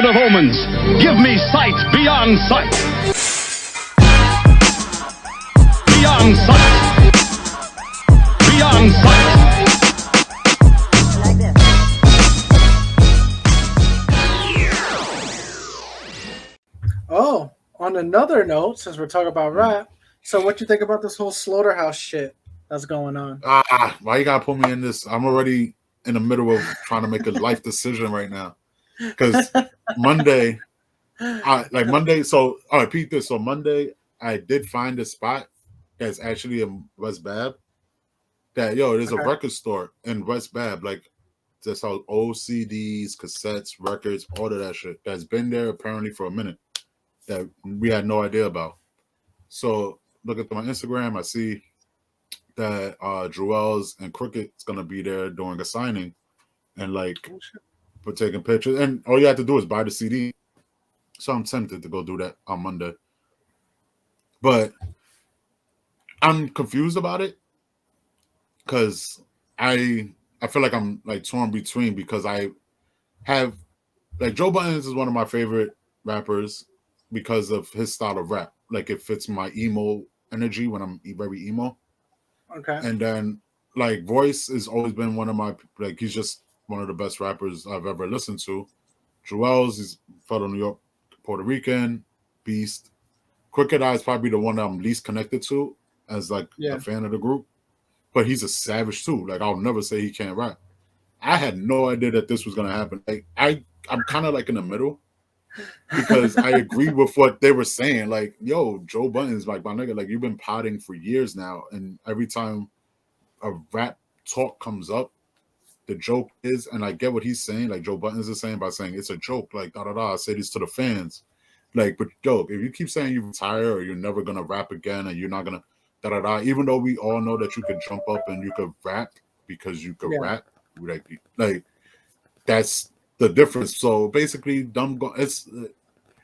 Prophet of omens, give me sight beyond sight. Beyond sight. Beyond sight. Oh, on another note, since we're talking about rap, so what you think about this whole slaughterhouse shit that's going on? Why you gotta put me in this? I'm already in the middle of trying to make a life decision right now. Because Monday. So all right, Pete this. So Monday, I did find a spot that's actually in West Bab. There's a record store in West Bab, like that's how old CDs, cassettes, records, all of that shit that's been there apparently for a minute that we had no idea about. So look at my Instagram, I see that Joel's and Crooked's gonna be there doing a signing and for taking pictures, and all you have to do is buy the CD. So I'm tempted to go do that on Monday. But I'm confused about it because I feel like I'm like torn between because I have like Joe Buttons is one of my favorite rappers because of his style of rap. Like it fits my emo energy when I'm very emo. Okay. And then like Voice has always been one of my he's just one of the best rappers I've ever listened to. Joel's is fellow New York, Puerto Rican, beast. Crooked Eye is probably the one that I'm least connected to as a fan of the group. But he's a savage too. Like I'll never say he can't rap. I had no idea that this was gonna happen. Like I'm kind of like in the middle because I agree with what they were saying. Like, yo, Joe Buttons, like my nigga, like you've been potting for years now, and every time a rap talk comes up, the joke is, and I get what he's saying, like Joe Buttons is saying by saying it's a joke, like da da da. I say this to the fans, like, but yo, if you keep saying you retire or you're never gonna rap again and you're not gonna da da da, even though we all know that you could jump up and you could rap because you could rap, like that's the difference. So basically,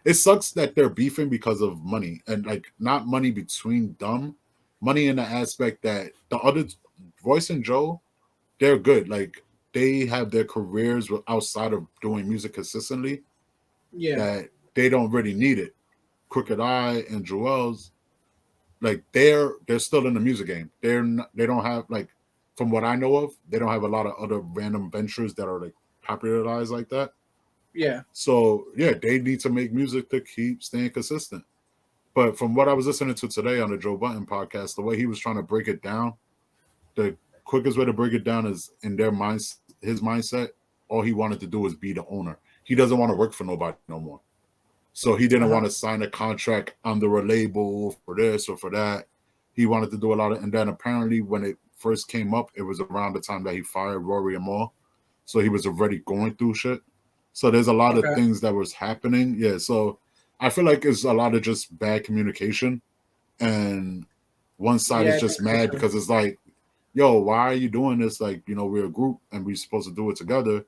it sucks that they're beefing because of money and like not money between them, money in the aspect that the other Voice and Joe, they're good. Like they have their careers outside of doing music consistently. Yeah. That they don't really need it. Crooked Eye and Joel's, like they're still in the music game. They don't have like, from what I know of, they don't have a lot of other random ventures that are like popularized like that. Yeah. So yeah, they need to make music to keep staying consistent. But from what I was listening to today on the Joe Button podcast, the way he was trying to break it down, the quickest way to break it down is in their minds, his mindset. All he wanted to do was be the owner. He doesn't want to work for nobody no more. So he didn't want to sign a contract under a label for this or for that. He wanted to do a lot of, and then apparently when it first came up, it was around the time that he fired Rory and Maul. So he was already going through shit. So there's a lot of things that was happening. Yeah. So I feel like it's a lot of just bad communication. And one side is just mad because it's like, yo, why are you doing this? Like, we're a group and we're supposed to do it together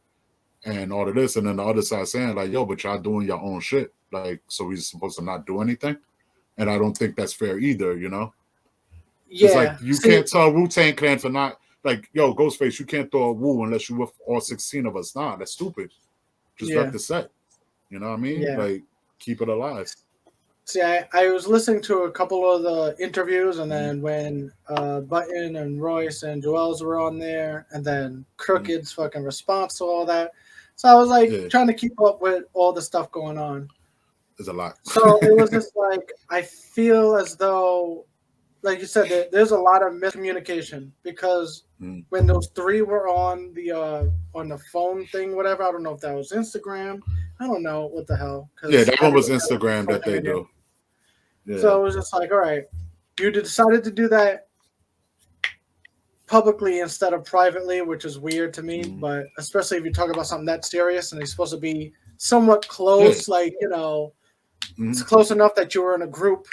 and all of this. And then the other side saying like, yo, but y'all doing your own shit. Like, so we're supposed to not do anything. And I don't think that's fair either, Yeah. It's like you can't tell Wu-Tang Clan to not, like, yo, Ghostface, you can't throw a Wu unless you with all 16 of us. Nah, that's stupid. Just let the set. You know what I mean? Yeah. Like, keep it alive. See, I was listening to a couple of the interviews, and then when Button and Royce and Joel's were on there, and then Crooked's fucking response to all that. So I was like trying to keep up with all the stuff going on. There's a lot. So it was just like, I feel as though, like you said, there's a lot of miscommunication because when those three were on the phone thing, whatever, I don't know if that was Instagram. I don't know what the hell. Yeah, that one was Instagram that they do. Yeah. So it was just like, all right, you decided to do that publicly instead of privately, which is weird to me. But especially if you talk about something that serious and it's supposed to be somewhat close, like, it's close enough that you were in a group,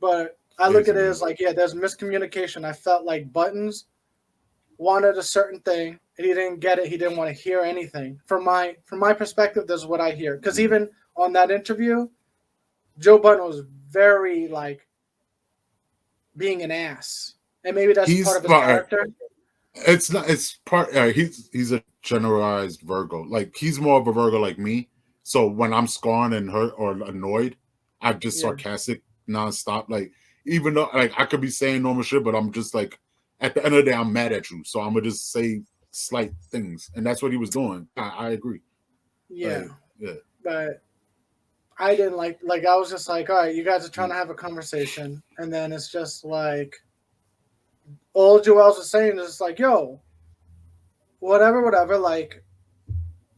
But I look at it as like, there's miscommunication. I felt like Buttons wanted a certain thing and he didn't get it. He didn't want to hear anything. From my perspective, this is what I hear. Because even on that interview, Joe Button was very like being an ass, and maybe that's part of his character. It's not. It's part. He's a generalized Virgo. Like he's more of a Virgo like me. So when I'm scorned and hurt or annoyed, I'm just Yeah. sarcastic nonstop. Like even though like I could be saying normal shit, but I'm just like at the end of the day, I'm mad at you. So I'm gonna just say slight things, and that's what he was doing. I agree. Yeah. Like yeah, But I didn't like I was just like, all right, you guys are trying to have a conversation, and then it's just like all Joel's was saying is like, yo, whatever, whatever. Like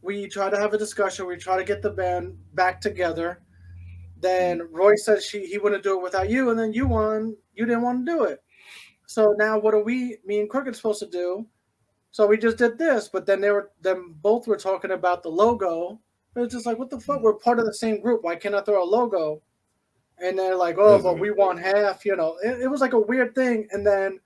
we try to have a discussion, we try to get the band back together. Then Roy said he wouldn't do it without you, and then you didn't want to do it. So now what are me and Crooked supposed to do? So we just did this, but then them both were talking about the logo. It's just like, what the fuck? We're part of the same group. Why can't I throw a logo? And they're like, oh, but we want half. It was like a weird thing. And then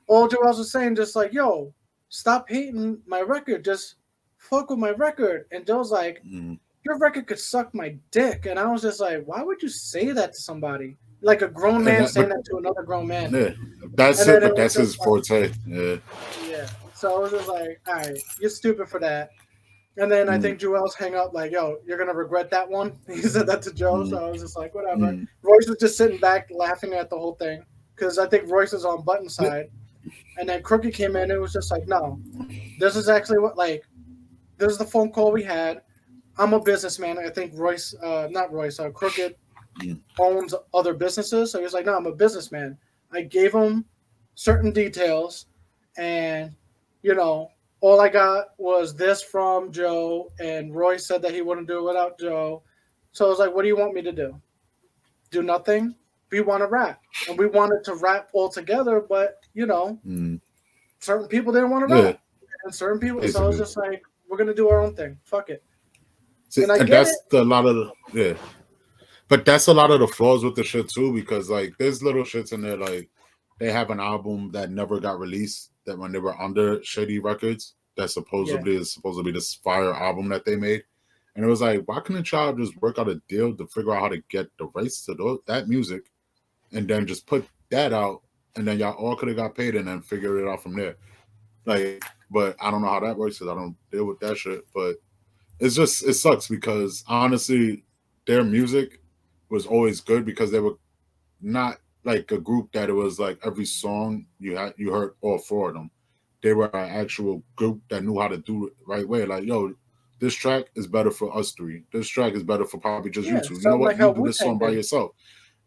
all Joel's was saying, just like, yo, stop hating my record. Just fuck with my record. And Joe's like, your record could suck my dick. And I was just like, why would you say that to somebody? Like a grown man saying that to another grown man. Yeah, that's And it. then But it was that's his just like, forte. Yeah, yeah. So I was just like, all right, you're stupid for that. And then I think Joel's hang up like, yo, you're gonna regret that one. He said that to Joe, so I was just like, whatever. Royce was just sitting back laughing at the whole thing because I think Royce is on Button side, and then Crookie came in and it was just like, no, this is actually this is the phone call we had. I'm a businessman. I think not Royce, Crooked owns other businesses, so he was like, no, I'm a businessman. I gave him certain details, and you know all I got was this from Joe, and Roy said that he wouldn't do it without Joe. So I was like, what do you want me to do? Do nothing? We want to rap. And we wanted to rap all together, but, certain people didn't want to yeah. rap. And certain people, so I was Basically, just like, we're going to do our own thing. Fuck it. see, And I and get it. that's a lot of yeah. But that's a lot of the flaws with the shit too, because like there's little shits in there, like they have an album that never got released that when they were under Shady Records that supposedly is supposed to be this fire album that they made. And it was like, why couldn't y'all just work out a deal to figure out how to get the rights to that music and then just put that out and then y'all all could have got paid and then figure it out from there. Like, but I don't know how that works because I don't deal with that shit. But it sucks because honestly, their music was always good because they were not like a group that it was like every song you heard all four of them. They were an actual group that knew how to do it the right way. Like, yo, this track is better for us three. This track is better for probably just you Yeah, two. You know something what? like You how do this Wu-Tang song by did. yourself.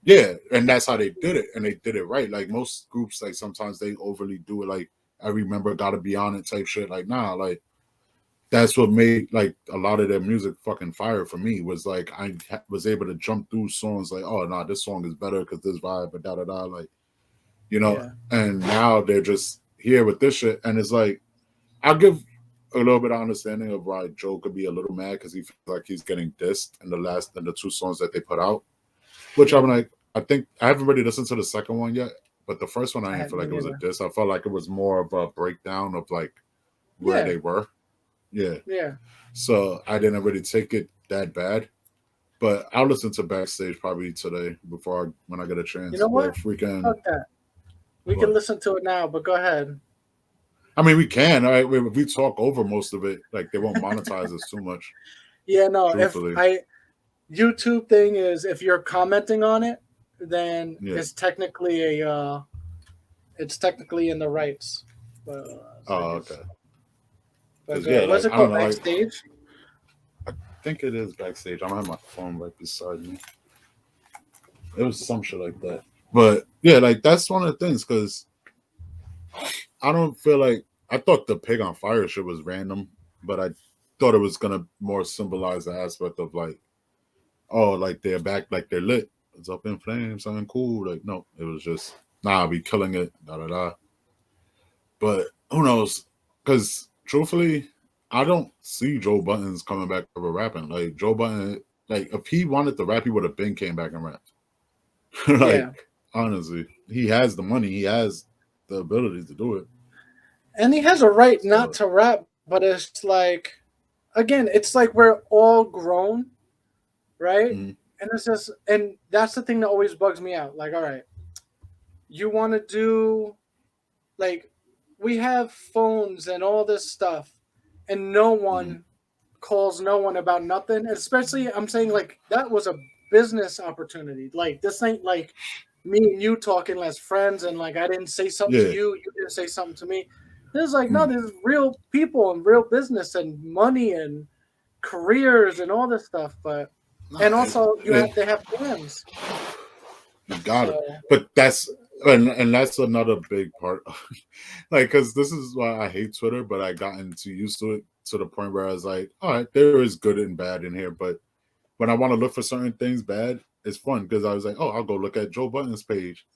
Yeah, and that's how they did it, and they did it right. Like most groups, like sometimes they overly do it. Like every member got to be on it type shit. Like nah, like that's what made like a lot of their music fucking fire for me was like was able to jump through songs like oh no this song is better because this vibe but da da da like Yeah. and now they're just here with this shit and it's like I'll give a little bit of understanding of why Joe could be a little mad because he feels like he's getting dissed in the two songs that they put out, which I'm like I think I haven't really listened to the second one yet, but the first one I I didn't had feel me like it was a neither. diss. I felt like it was more of a breakdown of like where Yeah. they were. Yeah. Yeah. So I didn't really take it that bad. But I'll listen to Backstage probably today when I get a You chance. know But what? if we can, Fuck that. We can what? listen to it now, but go ahead. I mean, we can. All right, if we talk over most of it, like they won't monetize us too much. Yeah, no, if Truthfully, I YouTube thing is if you're commenting on it, then yeah. it's technically in the rights. Oh, okay. But Because go ahead. yeah, What's like it I don't called? know, like Backstage? I think it is Backstage. I don't have my phone right beside me. It was some shit like that. But yeah, like that's one of the things because I don't feel like I thought the pig on fire shit was random, but I thought it was gonna more symbolize the aspect of like, oh, like they're back, like they're lit, it's up in flames, something cool. Like, no, it was just nah, be killing it, da da da. But who knows? Because truthfully, I don't see Joe Buttons coming back ever rapping. Like Joe Button, like if he wanted to rap, he would have been came back and rapped. Yeah. Like honestly, he has the money, he has the ability to do it. And he has a right not So. to rap, but it's like again, it's like we're all grown, right? Mhm. And that's the thing that always bugs me out. Like, all right, you want to do like we have phones and all this stuff, and no Mhm. one calls no one about nothing. Especially, I'm saying like that was a business opportunity. Like this ain't like me and you talking as friends, and like I didn't say something to Yeah. you, you didn't say something to me. There's like no, there's real people and real business and money and careers and all this stuff. But and also they have fans. You got it. So But and that's another big part. Like, because this is why I hate Twitter, but I gotten too used to it to the point where I was like, all right, there is good and bad in here. But when I want to look for certain things bad, it's fun because I was like, oh, I'll go look at Joe Budden's page.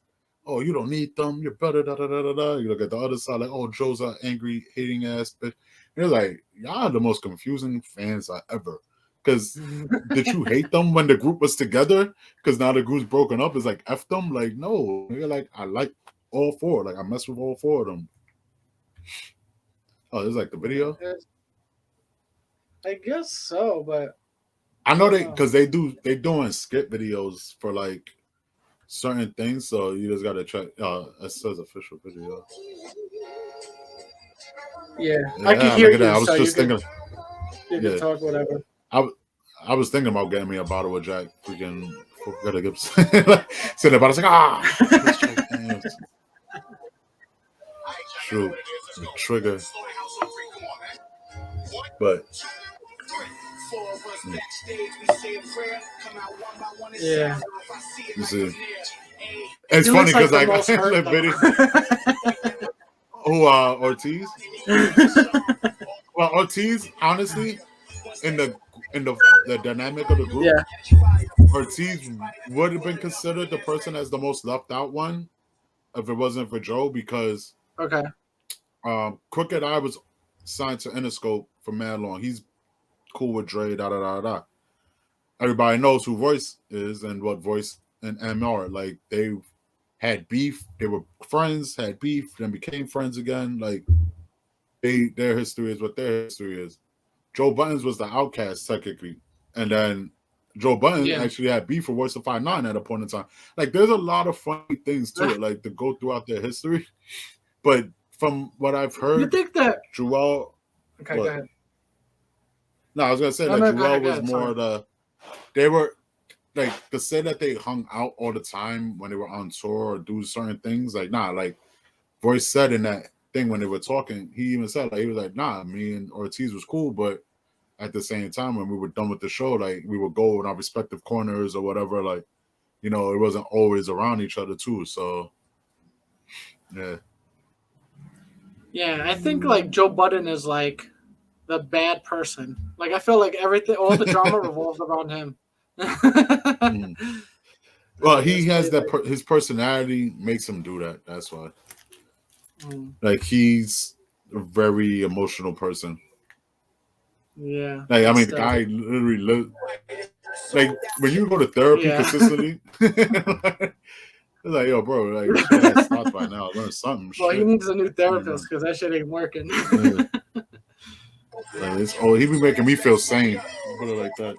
Oh, you don't need them. You're better. Da, da, da, da, da. You look at the other side, like, oh, Joe's an angry, hating ass bitch. You're like, y'all are the most confusing fans I ever. Because did you hate them when the group was together? Because now the group's broken up. It's like, F them? Like, no. You're like, I like all four. Like, I mess with all four of them. Oh, it's like the video? I guess so, but I know because they doing skit videos for like certain things, so you just gotta check. It says official video. Yeah, I can hear you. I was so just thinking. You can talk whatever. I was thinking about getting me a bottle of Jack. Freaking gotta get sitting there, but I was like, shoot, the trigger. But yeah, you see, it's funny because like the video. Who Ortiz? Well, Ortiz, honestly, in the dynamic of the group, Ortiz would have been considered the person as the most left out one if it wasn't for Joe, because Crooked Eye was signed to Interscope for mad long. He's cool with Dre, da da da da. Everybody knows who Voice is and what Voice and M are. Like, they had beef, they were friends, had beef, then became friends again. Like, their history is what their history is. Joe Buttons was the outcast technically, and then Joe Button actually had beef for Voice of 5'9" at a point in time. Like, there's a lot of funny things to it, like to go throughout their history. But from what I've heard, you think that Jewel? Okay, go ahead. No, I was gonna say that Jewel was more they were like, to say that they hung out all the time when they were on tour or do certain things. Like, nah, like Voice said in that thing when they were talking, he even said, like, he was like, nah, me and Ortiz was cool, but at the same time, when we were done with the show, like, we would go in our respective corners or whatever. Like, you know, it wasn't always around each other too. So, yeah. Yeah, I think like Joe Budden is like the bad person. Like, I feel like all the drama revolves around him. Well, he has that. His personality makes him do that. That's why. Like, he's a very emotional person. Yeah. Like, I mean, the guy literally like, when you go to therapy consistently, it's like, yo, bro, like, you should have stopped by now. Learn something. Well, he needs a new therapist because that shit ain't working. Like, he be making me feel sane. Put it like that.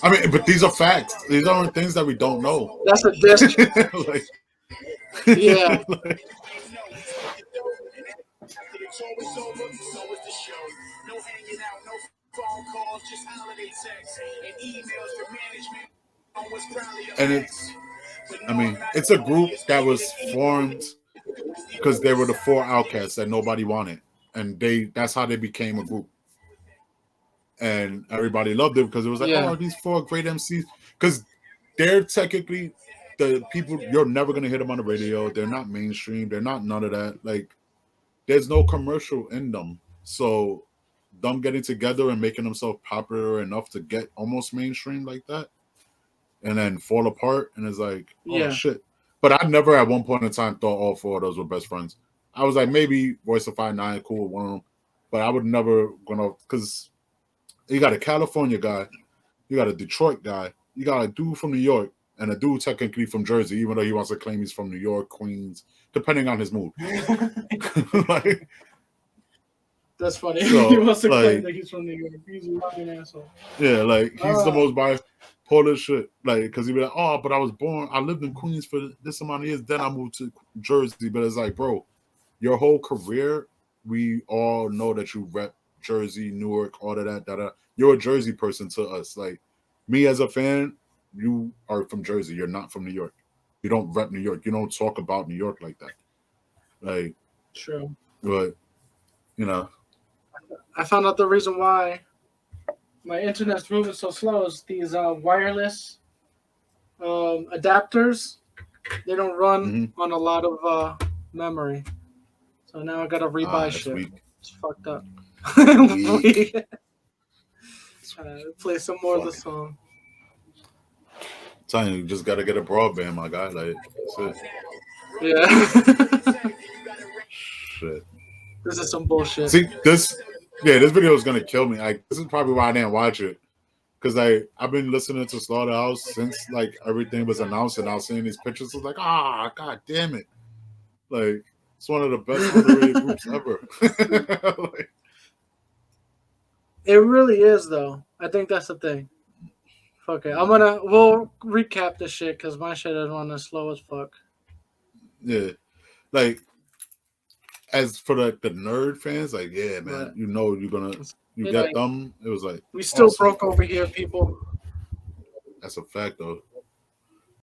I mean, but these are facts. These aren't things that we don't know. That's a diss. Like, yeah. Like, and it's a group that was formed because they were the four outcasts that nobody wanted, and that's how they became a group, and everybody loved it because it was like, oh, these four great MCs, because they're technically the people you're never gonna hear them on the radio. They're not mainstream. They're not none of that. Like, there's no commercial in them, so them getting together and making themselves popular enough to get almost mainstream like that, and then fall apart, and it's like, oh shit. But I never at one point in time thought all four of those were best friends. I was like, maybe Voice of 5'9", cool with one of them, but I would never gonna, because you got a California guy, you got a Detroit guy, you got a dude from New York, and a dude technically from Jersey, even though he wants to claim he's from New York, Queens, depending on his mood. Like, that's funny. So, he wants to claim that he's from New York. He's a fucking asshole. Yeah, like, he's the most biased. All this shit, like, because he'd be like, oh, but I lived in Queens for this amount of years, then I moved to Jersey. But it's like, bro, your whole career, we all know that you rep Jersey, Newark, all of that, You're a Jersey person to us. Like, me as a fan, you are from Jersey. You're not from New York. You don't rep New York. You don't talk about New York like that. Like, True. but, you know. I found out the reason why my internet's moving so slow is these wireless adapters. They don't run on a lot of memory. So now I gotta rebuy shit. Weak. It's fucked up. Play some more of the song. I'm telling you just gotta get a broadband, my guy. Like, that's it. Yeah. Shit. This is some bullshit. See, this video is gonna kill me. Like, this is probably why I didn't watch it. Because I've been listening to Slaughterhouse since like everything was announced, and I was seeing these pictures. I was like, god damn it! Like, it's one of the best underrated groups ever. Like, it really is, though. I think that's the thing. Fuck it. We'll recap this shit because my shit is running slow as fuck. Yeah, like, as for the nerd fans, like, yeah, man, right. you know you get them. It was like, we still broke over here, people. That's a fact, though.